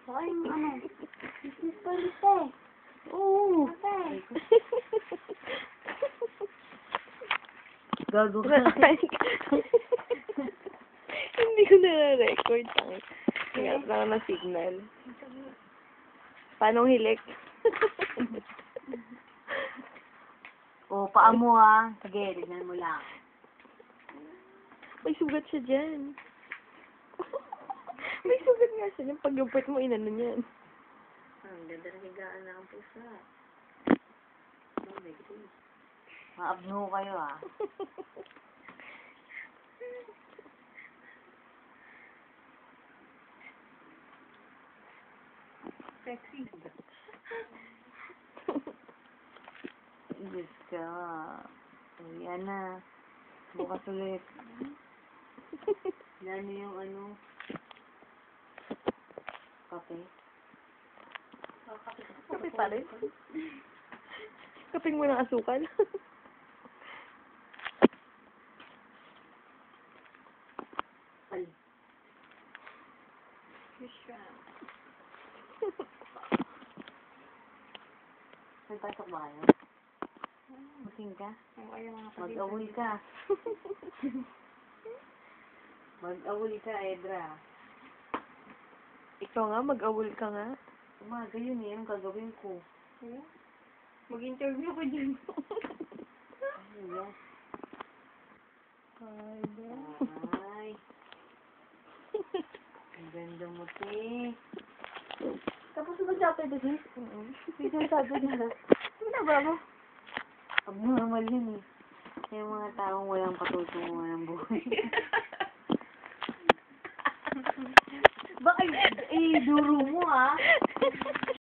Ay, ano? Business pa rin ito eh. Oo. Okay. Gago ka. Hindi ko na-record. Hinap lang ako ng signal. Paano hilik? O, paa mo ha. Sige, tignan mo lang. May sugat siya dyan. May sugat nga siya dyan. Pag lupit mo, inano niyan. Ang ganda na higaan na ang pusa. Oh my God. Maabno kayo ha. Sexy. Diyos ka. Uwian na. Bukas ulit. Lalo yung ano. Kape. Kape pa rin. Kaping mo ng asukal. Al. May pasok ba kayo? Busing ka? Mag-awol ka. Mag-awol ka, Edra. Ikaw nga, mag-awol ka nga. Umaga yun eh. Anong gagawin ko? Mag-interview ko dyan. Yes. Ay. Ang ganda mo, te. Tapos ba siya pwede din? Dito sabi nila. Hindi ba mo? Abnormal yun eh. Yung mga taong walang patutunguhan ng buhay. Baka duro mo ah.